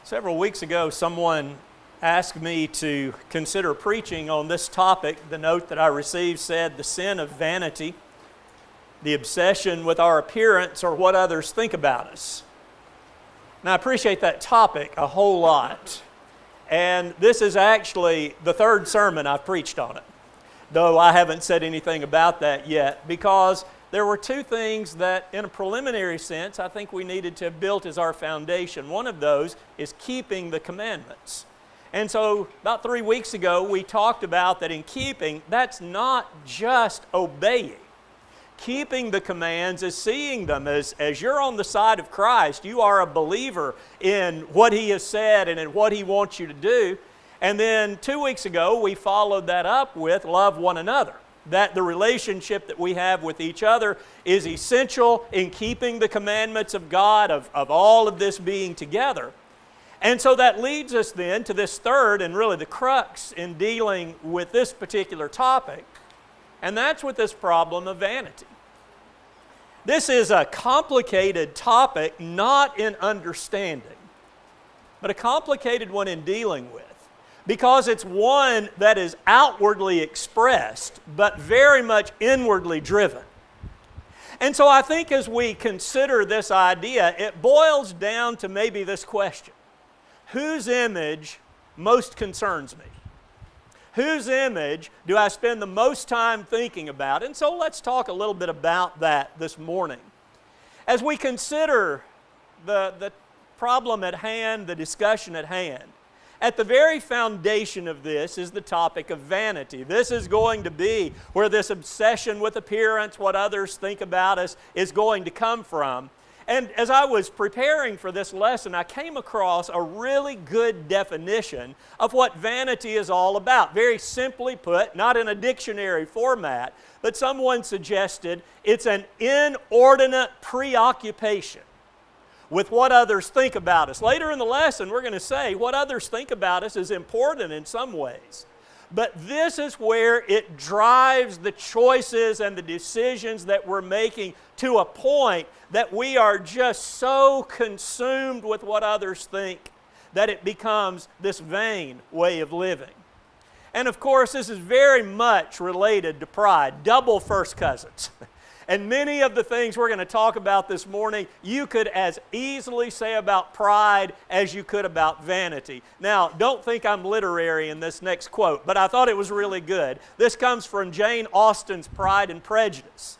Several weeks ago, someone asked me to consider preaching on this topic. The note that I received said, "The sin of vanity, the obsession with our appearance or what others think about us." And I appreciate that topic a whole lot. And this is actually the third sermon I've preached on it, though I haven't said anything about that yet, because there were two things that, in a preliminary sense, I think we needed to have built as our foundation. One of those is keeping the commandments. And so, about 3 weeks ago, we talked about that in keeping, that's not just obeying. Keeping the commands is seeing them as you're on the side of Christ. You are a believer in what He has said and in what He wants you to do. And then 2 weeks ago, we followed that up with love one another. That the relationship that we have with each other is essential in keeping the commandments of God, of all of this being together. And so that leads us then to this third and really the crux in dealing with this particular topic, and that's with this problem of vanity. This is a complicated topic, not in understanding, but a complicated one in dealing with, because it's one that is outwardly expressed, but very much inwardly driven. And so I think as we consider this idea, it boils down to maybe this question: whose image most concerns me? Whose image do I spend the most time thinking about? And so let's talk a little bit about that this morning. As we consider the problem at hand, the discussion at hand, at the very foundation of this is the topic of vanity. This is going to be where this obsession with appearance, what others think about us, is going to come from. And as I was preparing for this lesson, I came across a really good definition of what vanity is all about. Very simply put, not in a dictionary format, but someone suggested it's an inordinate preoccupation with what others think about us. Later in the lesson, we're going to say what others think about us is important in some ways. But this is where it drives the choices and the decisions that we're making to a point that we are just so consumed with what others think that it becomes this vain way of living. And of course, this is very much related to pride, double first cousins. And many of the things we're going to talk about this morning, you could as easily say about pride as you could about vanity. Now, don't think I'm literary in this next quote, but I thought it was really good. This comes from Jane Austen's Pride and Prejudice.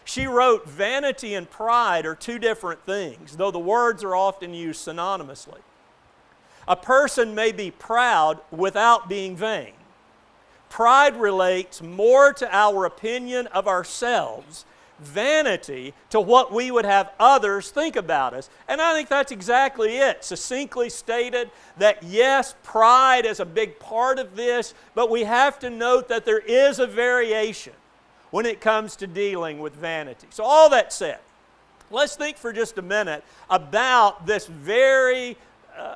She wrote, "Vanity and pride are two different things, though the words are often used synonymously. A person may be proud without being vain. Pride relates more to our opinion of ourselves, vanity to what we would have others think about us." And I think that's exactly it. Succinctly stated that yes, pride is a big part of this, but we have to note that there is a variation when it comes to dealing with vanity. So all that said, let's think for just a minute about this very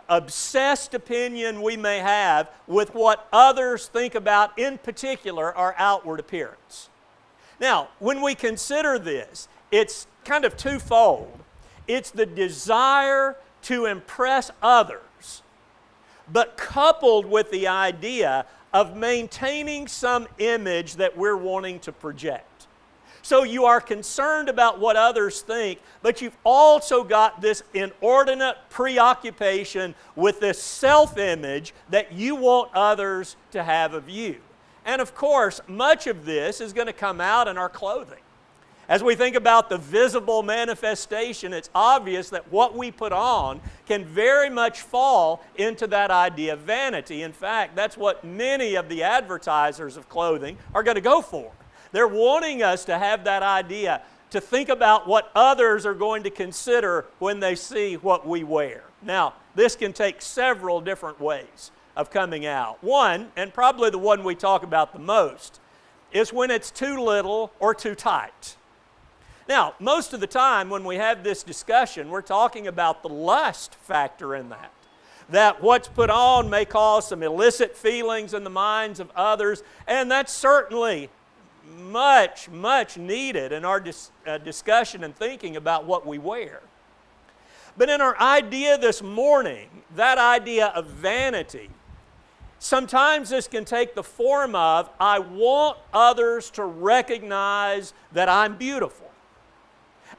obsessed opinion we may have with what others think about, in particular, our outward appearance. Now, when we consider this, it's kind of twofold. It's the desire to impress others, but coupled with the idea of maintaining some image that we're wanting to project. So you are concerned about what others think, but you've also got this inordinate preoccupation with this self-image that you want others to have of you. And of course, much of this is going to come out in our clothing. As we think about the visible manifestation, it's obvious that what we put on can very much fall into that idea of vanity. In fact, that's what many of the advertisers of clothing are going to go for. They're wanting us to have that idea, to think about what others are going to consider when they see what we wear. Now, this can take several different ways of coming out. One, and probably the one we talk about the most, is when it's too little or too tight. Now, most of the time when we have this discussion, we're talking about the lust factor in that. That what's put on may cause some illicit feelings in the minds of others, and that's certainly much, much needed in our discussion and thinking about what we wear. But in our idea this morning, that idea of vanity, sometimes this can take the form of, I want others to recognize that I'm beautiful.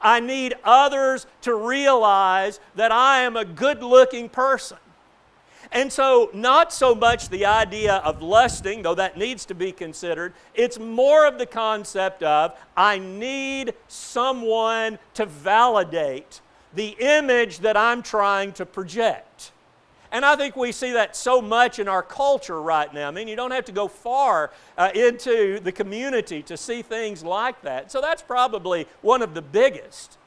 I need others to realize that I am a good-looking person. And so, not so much the idea of lusting, though that needs to be considered. It's more of the concept of, I need someone to validate the image that I'm trying to project. And I think we see that so much in our culture right now. I mean, you don't have to go far into the community to see things like that. So that's probably one of the biggest.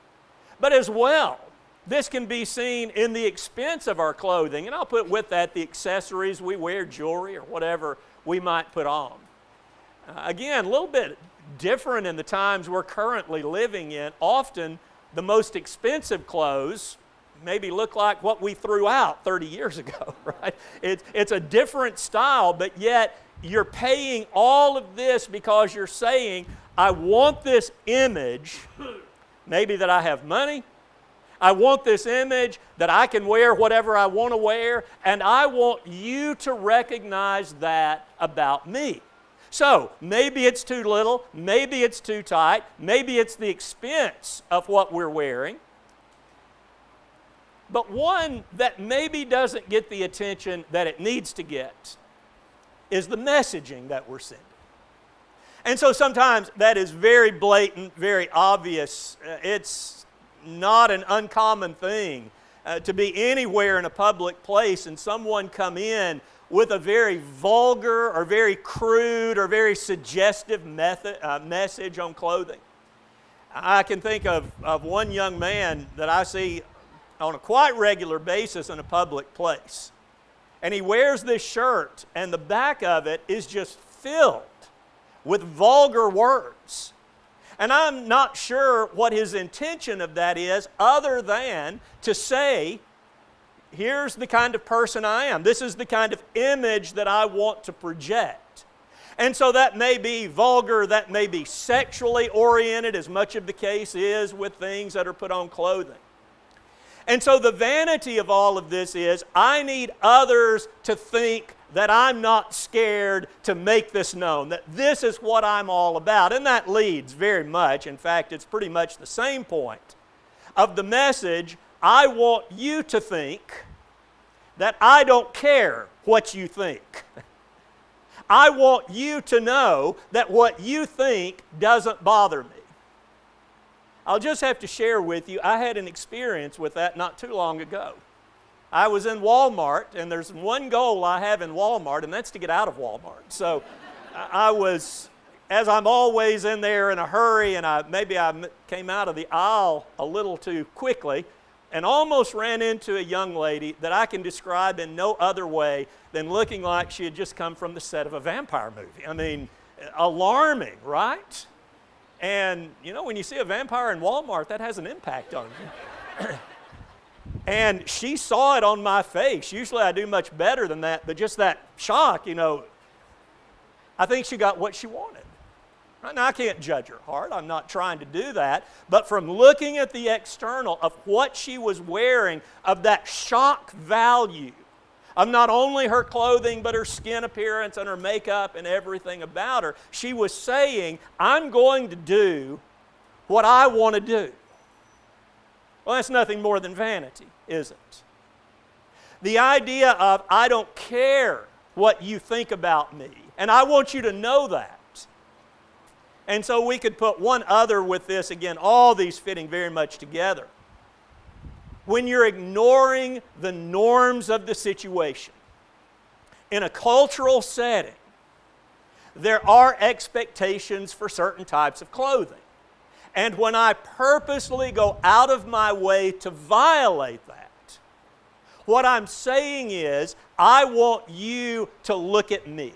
But as well, this can be seen in the expense of our clothing. And I'll put with that the accessories we wear, jewelry, or whatever we might put on. Again, a little bit different in the times we're currently living in. Often, the most expensive clothes maybe look like what we threw out 30 years ago, right? It's a different style, but yet you're paying all of this because you're saying, I want this image, maybe that I have money, I want this image that I can wear whatever I want to wear, and I want you to recognize that about me. So, maybe it's too little, maybe it's too tight, maybe it's the expense of what we're wearing. But one that maybe doesn't get the attention that it needs to get is the messaging that we're sending. And so sometimes that is very blatant, very obvious. It's not an uncommon thing to be anywhere in a public place and someone come in with a very vulgar or very crude or very suggestive message on clothing. I can think of one young man that I see on a quite regular basis in a public place. And he wears this shirt, and the back of it is just filled with vulgar words. And I'm not sure what his intention of that is, other than to say, here's the kind of person I am. This is the kind of image that I want to project. And so that may be vulgar, that may be sexually oriented, as much of the case is with things that are put on clothing. And so the vanity of all of this is, I need others to think that I'm not scared to make this known, that this is what I'm all about. And that leads very much, in fact, it's pretty much the same point of the message, I want you to think that I don't care what you think. I want you to know that what you think doesn't bother me. I'll just have to share with you, I had an experience with that not too long ago. I was in Walmart, and there's one goal I have in Walmart, and that's to get out of Walmart. So I was, as I'm always in there in a hurry, and maybe I came out of the aisle a little too quickly, and almost ran into a young lady that I can describe in no other way than looking like she had just come from the set of a vampire movie. I mean, alarming, right? And, you know, when you see a vampire in Walmart, that has an impact on you. And she saw it on my face. Usually I do much better than that, but just that shock, you know, I think she got what she wanted. Right? Now, I can't judge her heart. I'm not trying to do that. But from looking at the external of what she was wearing, of that shock value, of not only her clothing, but her skin appearance and her makeup and everything about her, she was saying, I'm going to do what I want to do. Well, that's nothing more than vanity, isn't it? The idea of, I don't care what you think about me, and I want you to know that. And so we could put one other with this, again, all these fitting very much together. When you're ignoring the norms of the situation, in a cultural setting, there are expectations for certain types of clothing. And when I purposely go out of my way to violate that, what I'm saying is, I want you to look at me.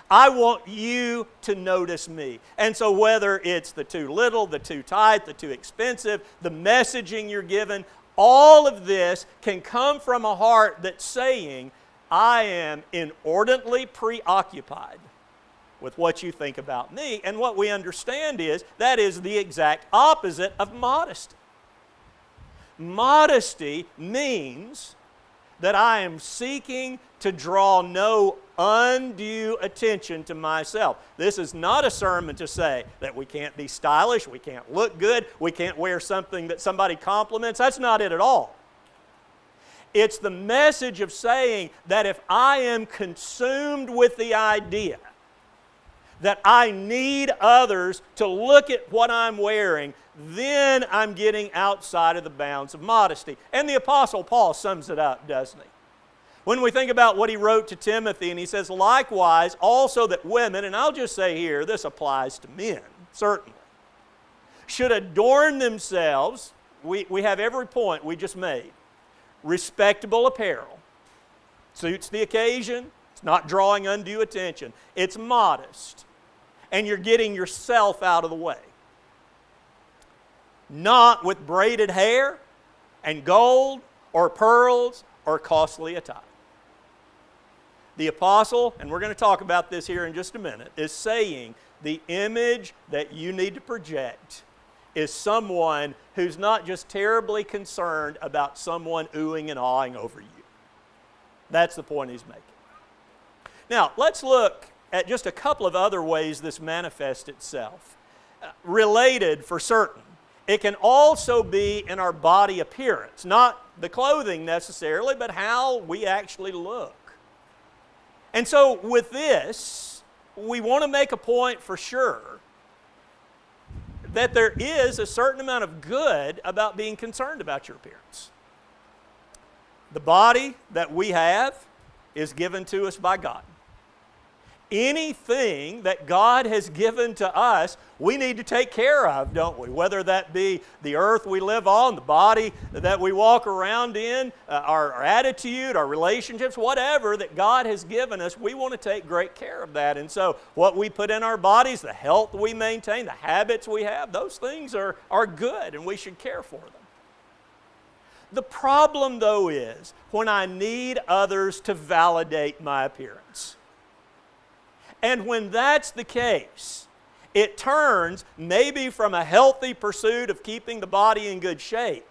I want you to notice me. And so whether it's the too little, the too tight, the too expensive, the messaging you're given, all of this can come from a heart that's saying, I am inordinately preoccupied with what you think about me. And what we understand is, that is the exact opposite of modesty. Modesty means that I am seeking to draw no undue attention to myself. This is not a sermon to say that we can't be stylish, we can't look good, we can't wear something that somebody compliments. That's not it at all. It's the message of saying that if I am consumed with the idea that I need others to look at what I'm wearing, then I'm getting outside of the bounds of modesty. And the Apostle Paul sums it up, doesn't he? When we think about what he wrote to Timothy, and he says, likewise, also that women, and I'll just say here, this applies to men, certainly, should adorn themselves, we have every point we just made, respectable apparel, suits the occasion, it's not drawing undue attention, it's modest, and you're getting yourself out of the way. Not with braided hair and gold or pearls or costly attire. The apostle, and we're going to talk about this here in just a minute, is saying the image that you need to project is someone who's not just terribly concerned about someone oohing and awing over you. That's the point he's making. Now, let's look at just a couple of other ways this manifests itself. Related for certain. It can also be in our body appearance, not the clothing necessarily, but how we actually look. And so with this, we want to make a point for sure that there is a certain amount of good about being concerned about your appearance. The body that we have is given to us by God. Anything that God has given to us, we need to take care of, don't we? Whether that be the earth we live on, the body that we walk around in, our attitude, our relationships, whatever that God has given us, we want to take great care of that. And so what we put in our bodies, the health we maintain, the habits we have, those things are good and we should care for them. The problem, though, is when I need others to validate my appearance. And when that's the case, it turns maybe from a healthy pursuit of keeping the body in good shape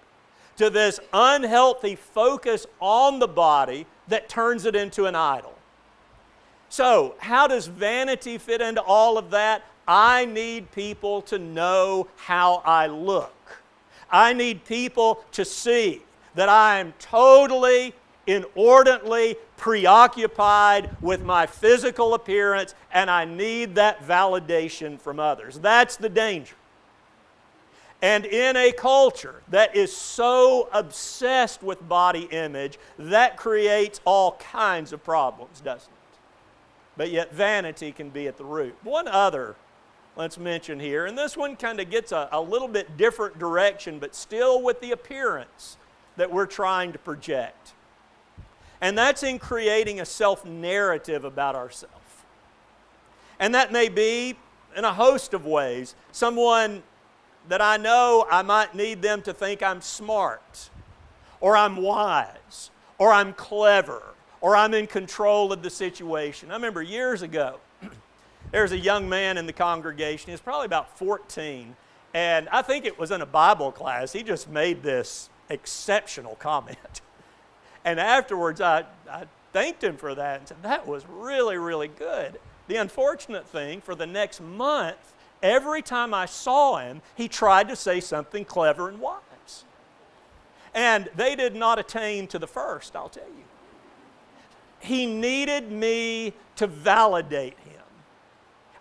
to this unhealthy focus on the body that turns it into an idol. So, how does vanity fit into all of that? I need people to know how I look. I need people to see that I am totally, inordinately preoccupied with my physical appearance, and I need that validation from others. That's the danger. And in a culture that is so obsessed with body image, that creates all kinds of problems, doesn't it? But yet vanity can be at the root. One other let's mention here, and this one kind of gets a little bit different direction, but still with the appearance that we're trying to project. And that's in creating a self-narrative about ourselves. And that may be in a host of ways. Someone that I know, I might need them to think I'm smart, or I'm wise, or I'm clever, or I'm in control of the situation. I remember years ago, there was a young man in the congregation. He was probably about 14, and I think it was in a Bible class. He just made this exceptional comment. And afterwards, I thanked him for that and said, that was really, really good. The unfortunate thing, for the next month, every time I saw him, he tried to say something clever and wise. And they did not attain to the first, I'll tell you. He needed me to validate him.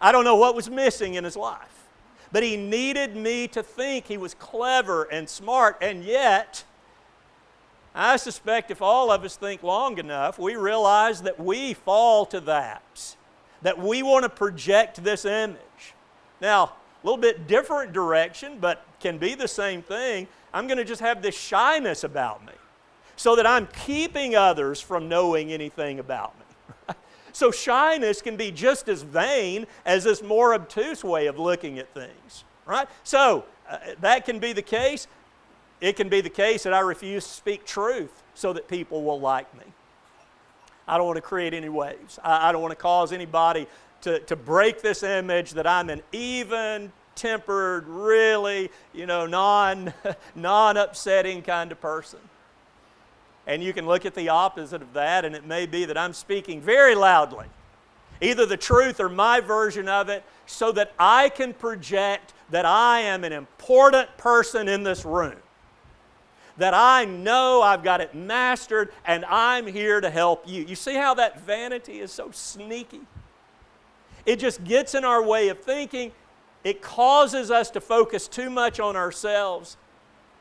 I don't know what was missing in his life, but he needed me to think he was clever and smart, and yet I suspect if all of us think long enough, we realize that we fall to that we want to project this image. Now, a little bit different direction, but can be the same thing. I'm going to just have this shyness about me so that I'm keeping others from knowing anything about me. So shyness can be just as vain as this more obtuse way of looking at things, right? So that can be the case. It can be the case that I refuse to speak truth so that people will like me. I don't want to create any waves. I don't want to cause anybody to break this image that I'm an even, tempered, really, non-upsetting kind of person. And you can look at the opposite of that, and it may be that I'm speaking very loudly, either the truth or my version of it, so that I can project that I am an important person in this room. That I know I've got it mastered, and I'm here to help you. You see how that vanity is so sneaky? It just gets in our way of thinking. It causes us to focus too much on ourselves.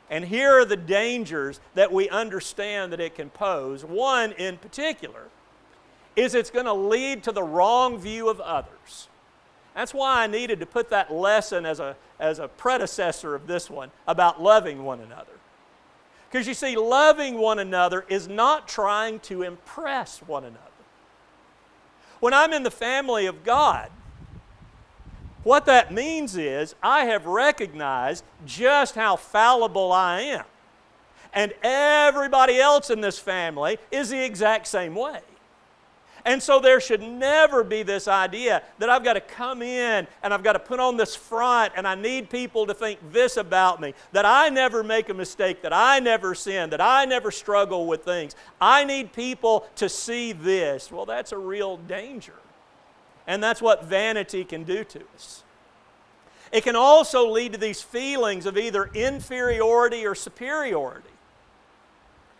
And here are the dangers that we understand that it can pose. One in particular is it's going to lead to the wrong view of others. That's why I needed to put that lesson as a predecessor of this one about loving one another. Because you see, loving one another is not trying to impress one another. When I'm in the family of God, what that means is I have recognized just how fallible I am. And everybody else in this family is the exact same way. And so there should never be this idea that I've got to come in and I've got to put on this front and I need people to think this about me, that I never make a mistake, that I never sin, that I never struggle with things. I need people to see this. Well, that's a real danger. And that's what vanity can do to us. It can also lead to these feelings of either inferiority or superiority.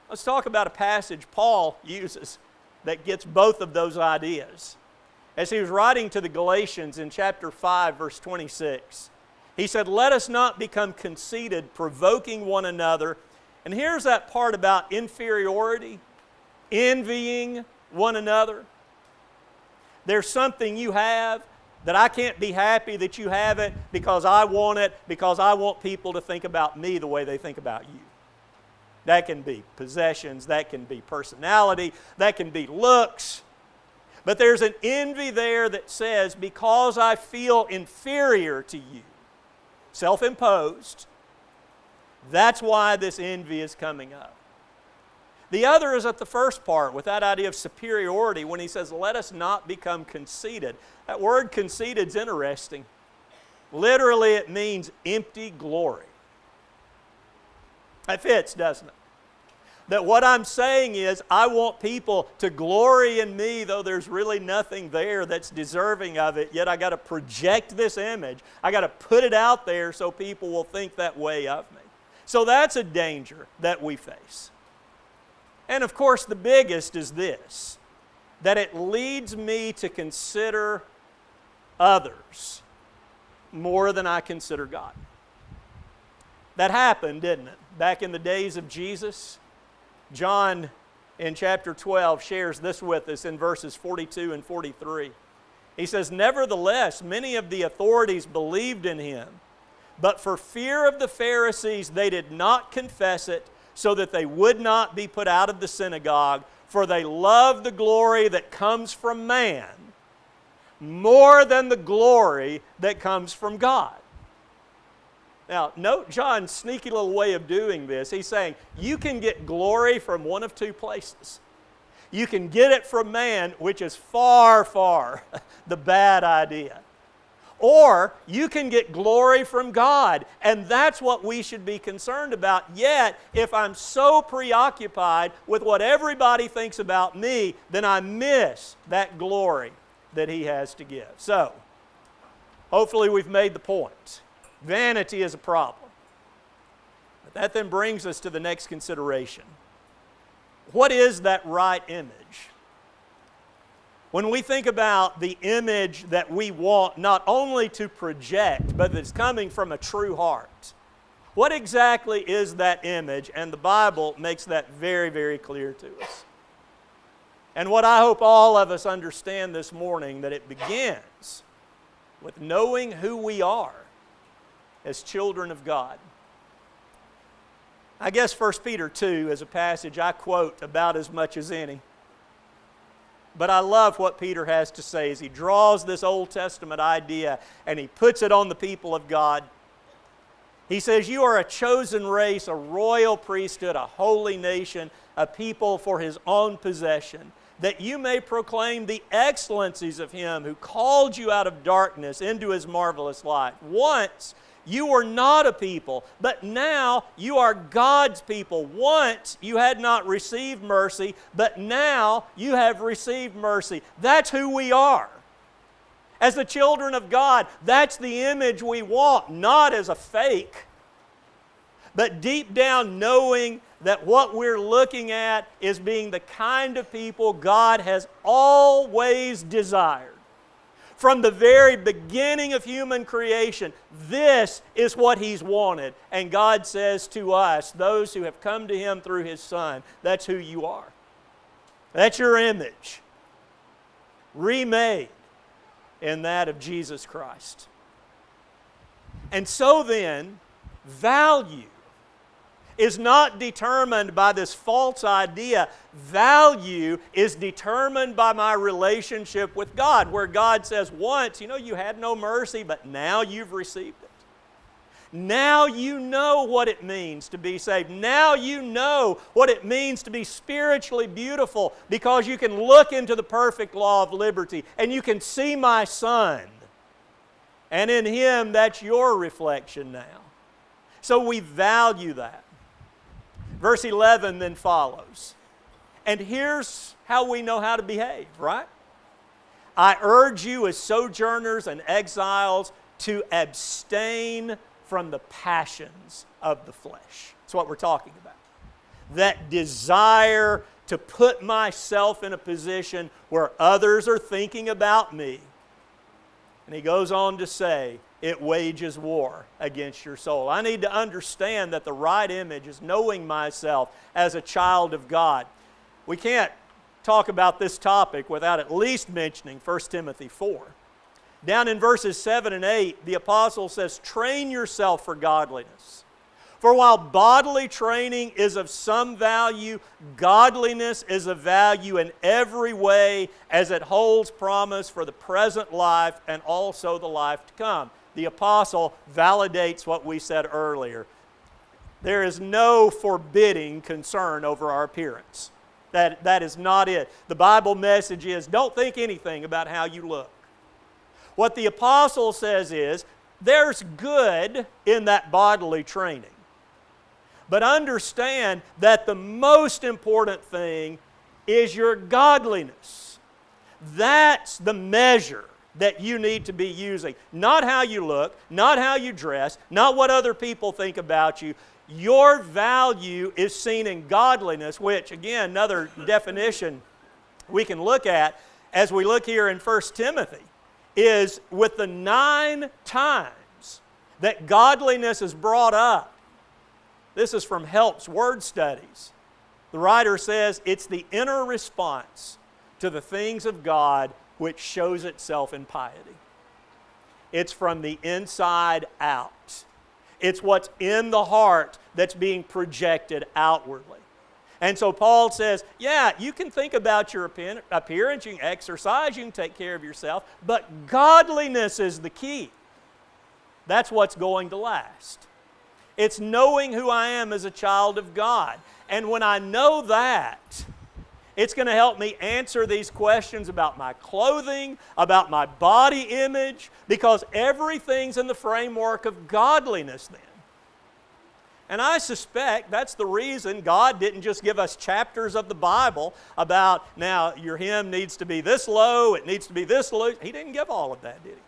Let's talk about a passage Paul uses that gets both of those ideas. As he was writing to the Galatians in chapter 5, verse 26, he said, "Let us not become conceited, provoking one another." And here's that part about inferiority, envying one another. There's something you have that I can't be happy that you have it because I want it, because I want people to think about me the way they think about you. That can be possessions, that can be personality, that can be looks. But there's an envy there that says, because I feel inferior to you, self-imposed, that's why this envy is coming up. The other is at the first part with that idea of superiority when he says, let us not become conceited. That word conceited is interesting. Literally it means empty glory. That fits, doesn't it? That what I'm saying is I want people to glory in me, though there's really nothing there that's deserving of it, yet I got to project this image. I got to put it out there so people will think that way of me. So that's a danger that we face. And of course the biggest is this, that it leads me to consider others more than I consider God. That happened, didn't it? Back in the days of Jesus, John in chapter 12 shares this with us in verses 42 and 43. He says, "Nevertheless, many of the authorities believed in him, but for fear of the Pharisees they did not confess it, so that they would not be put out of the synagogue, for they loved the glory that comes from man more than the glory that comes from God." Now, note John's sneaky little way of doing this. He's saying, you can get glory from one of two places. You can get it from man, which is far, far the bad idea. Or you can get glory from God, and that's what we should be concerned about. Yet, if I'm so preoccupied with what everybody thinks about me, then I miss that glory that He has to give. So, hopefully we've made the point. Vanity is a problem. But that then brings us to the next consideration. What is that right image? When we think about the image that we want not only to project, but that's coming from a true heart, what exactly is that image? And the Bible makes that very, very clear to us. And what I hope all of us understand this morning, that it begins with knowing who we are as children of God. I guess 1 Peter 2 is a passage I quote about as much as any. But I love what Peter has to say as he draws this Old Testament idea and he puts it on the people of God. He says, "You are a chosen race, a royal priesthood, a holy nation, a people for His own possession, that you may proclaim the excellencies of Him who called you out of darkness into His marvelous light. Once you were not a people, but now you are God's people. Once you had not received mercy, but now you have received mercy. That's who we are. As the children of God, that's the image we want, not as a fake, but deep down knowing that what we're looking at is being the kind of people God has always desired. From the very beginning of human creation, this is what He's wanted. And God says to us, those who have come to Him through His Son, that's who you are. That's your image, remade in that of Jesus Christ. And so then, value is not determined by this false idea. Value is determined by my relationship with God, where God says, once, you had no mercy, but now you've received it. Now you know what it means to be saved. Now you know what it means to be spiritually beautiful, because you can look into the perfect law of liberty and you can see my Son. And in Him, that's your reflection now. So we value that. Verse 11 then follows. And here's how we know how to behave, right? I urge you as sojourners and exiles to abstain from the passions of the flesh. That's what we're talking about. That desire to put myself in a position where others are thinking about me. And he goes on to say, it wages war against your soul. I need to understand that the right image is knowing myself as a child of God. We can't talk about this topic without at least mentioning 1 Timothy 4. Down in verses 7 and 8, the apostle says, train yourself for godliness. For while bodily training is of some value, godliness is of value in every way, as it holds promise for the present life and also the life to come. The apostle validates what we said earlier. There is no forbidding concern over our appearance. That is not it. The Bible message is, don't think anything about how you look. What the apostle says is, there's good in that bodily training. But understand that the most important thing is your godliness. That's the measure that you need to be using. Not how you look, not how you dress, not what other people think about you. Your value is seen in godliness, which, again, another definition we can look at as we look here in 1 Timothy, is with the 9 times that godliness is brought up. This is from Help's Word Studies. The writer says it's the inner response to the things of God which shows itself in piety. It's from the inside out. It's what's in the heart that's being projected outwardly. And so Paul says, yeah, you can think about your appearance, you can exercise, you can take care of yourself, but godliness is the key. That's what's going to last. It's knowing who I am as a child of God. And when I know that, it's going to help me answer these questions about my clothing, about my body image, because everything's in the framework of godliness then. And I suspect that's the reason God didn't just give us chapters of the Bible about, now, your hem needs to be this low, it needs to be this low. He didn't give all of that, did He?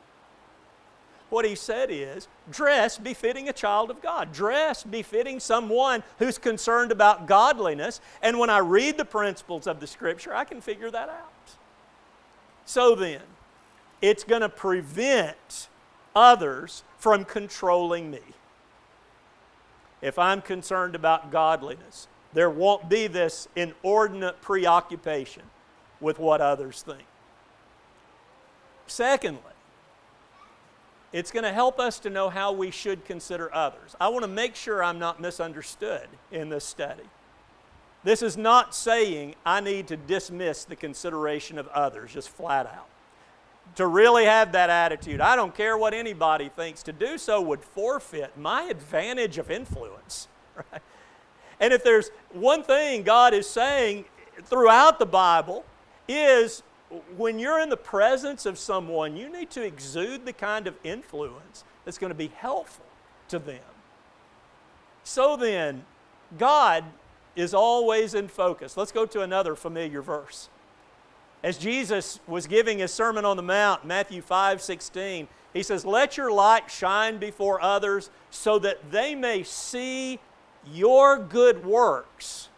What He said is, dress befitting a child of God. Dress befitting someone who's concerned about godliness. And when I read the principles of the Scripture, I can figure that out. So then, it's going to prevent others from controlling me. If I'm concerned about godliness, there won't be this inordinate preoccupation with what others think. Secondly, it's going to help us to know how we should consider others. I want to make sure I'm not misunderstood in this study. This is not saying I need to dismiss the consideration of others, just flat out. To really have that attitude, I don't care what anybody thinks, to do so would forfeit my advantage of influence. Right? And if there's one thing God is saying throughout the Bible, is when you're in the presence of someone, you need to exude the kind of influence that's going to be helpful to them. So then, God is always in focus. Let's go to another familiar verse. As Jesus was giving His Sermon on the Mount, Matthew 5:16, He says, "Let your light shine before others so that they may see your good works."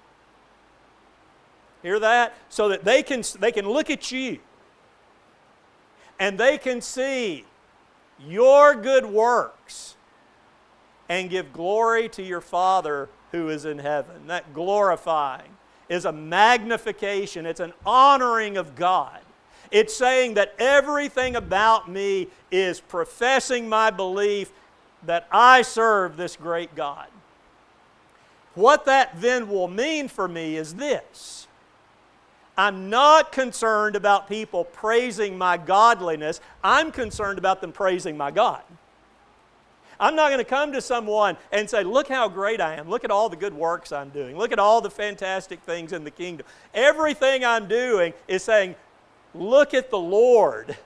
Hear that? So that they can look at you and they can see your good works and give glory to your Father who is in heaven. That glorifying is a magnification. It's an honoring of God. It's saying that everything about me is professing my belief that I serve this great God. What that then will mean for me is this. I'm not concerned about people praising my godliness. I'm concerned about them praising my God. I'm not going to come to someone and say, look how great I am. Look at all the good works I'm doing. Look at all the fantastic things in the kingdom. Everything I'm doing is saying, look at the Lord,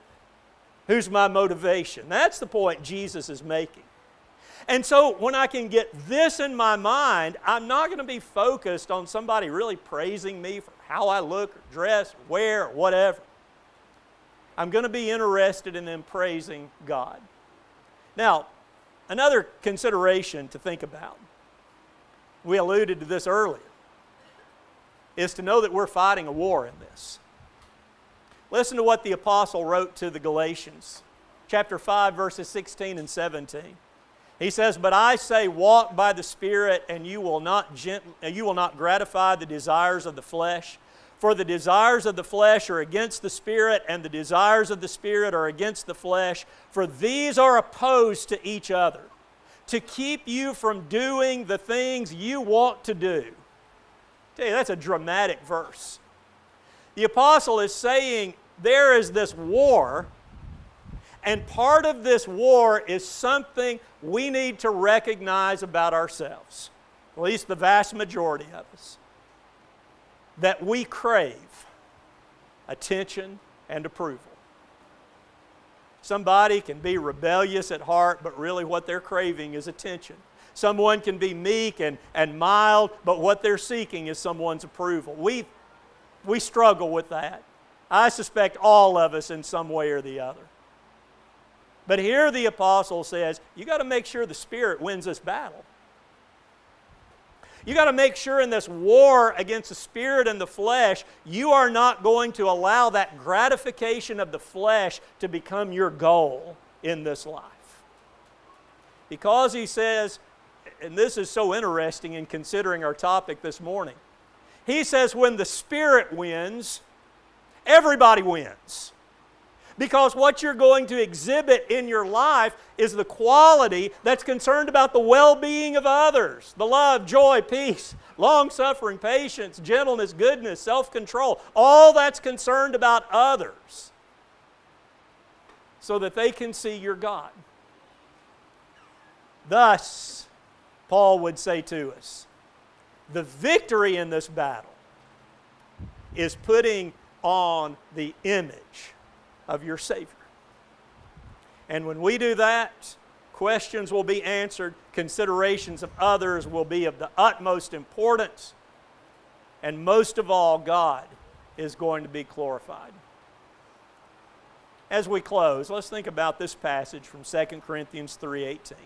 who's my motivation. That's the point Jesus is making. And so when I can get this in my mind, I'm not going to be focused on somebody really praising me for how I look or dress, or wear, or whatever. I'm going to be interested in them praising God. Now, another consideration to think about, we alluded to this earlier, is to know that we're fighting a war in this. Listen to what the apostle wrote to the Galatians, chapter 5, verses 16 and 17. He says, "But I say, walk by the Spirit, and you will not gratify the desires of the flesh. For the desires of the flesh are against the Spirit, and the desires of the Spirit are against the flesh. For these are opposed to each other, to keep you from doing the things you want to do." I tell you, that's a dramatic verse. The apostle is saying there is this war, and part of this war is something we need to recognize about ourselves, at least the vast majority of us, that we crave attention and approval. Somebody can be rebellious at heart, but really what they're craving is attention. Someone can be meek and mild, but what they're seeking is someone's approval. We struggle with that. I suspect all of us in some way or the other. But here the apostle says, you got to make sure the Spirit wins this battle. You got to make sure in this war against the spirit and the flesh, you are not going to allow that gratification of the flesh to become your goal in this life. Because he says, and this is so interesting in considering our topic this morning, he says when the Spirit wins, everybody wins. Because what you're going to exhibit in your life is the quality that's concerned about the well-being of others. The love, joy, peace, long-suffering, patience, gentleness, goodness, self-control. All that's concerned about others so that they can see your God. Thus, Paul would say to us, the victory in this battle is putting on the image of your Savior. And when we do that, questions will be answered, considerations of others will be of the utmost importance, and most of all, God is going to be glorified. As we close, let's think about this passage from 2 Corinthians 3:18,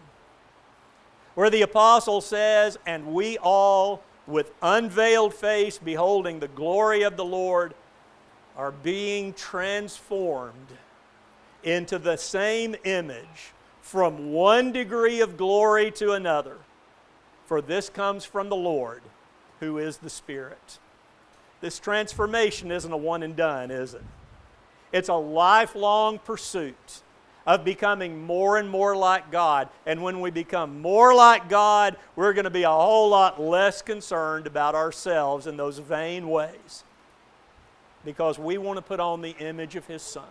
where the apostle says, "And we all, with unveiled face, beholding the glory of the Lord, are being transformed into the same image from one degree of glory to another. For this comes from the Lord, who is the Spirit." This transformation isn't a one and done, is it? It's a lifelong pursuit of becoming more and more like God. And when we become more like God, we're going to be a whole lot less concerned about ourselves in those vain ways, because we want to put on the image of His Son,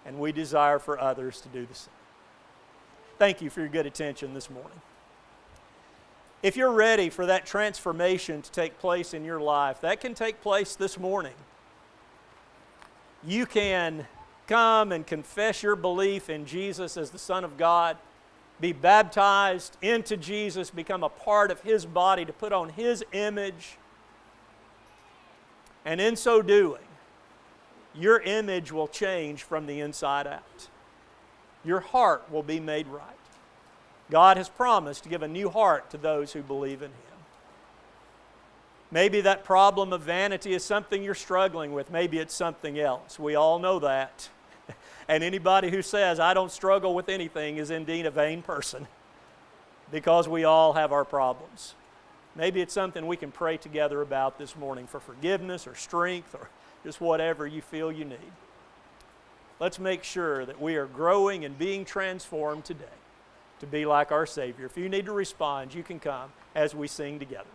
and we desire for others to do the same. Thank you for your good attention this morning. If you're ready for that transformation to take place in your life, that can take place this morning You can come and confess your belief in Jesus as the Son of God, be baptized into Jesus, become a part of His body, to put on His image. And in so doing, your image will change from the inside out. Your heart will be made right. God has promised to give a new heart to those who believe in Him. Maybe that problem of vanity is something you're struggling with. Maybe it's something else. We all know that. And anybody who says, I don't struggle with anything, is indeed a vain person, because we all have our problems. Maybe it's something we can pray together about this morning for forgiveness or strength or just whatever you feel you need. Let's make sure that we are growing and being transformed today to be like our Savior. If you need to respond, you can come as we sing together.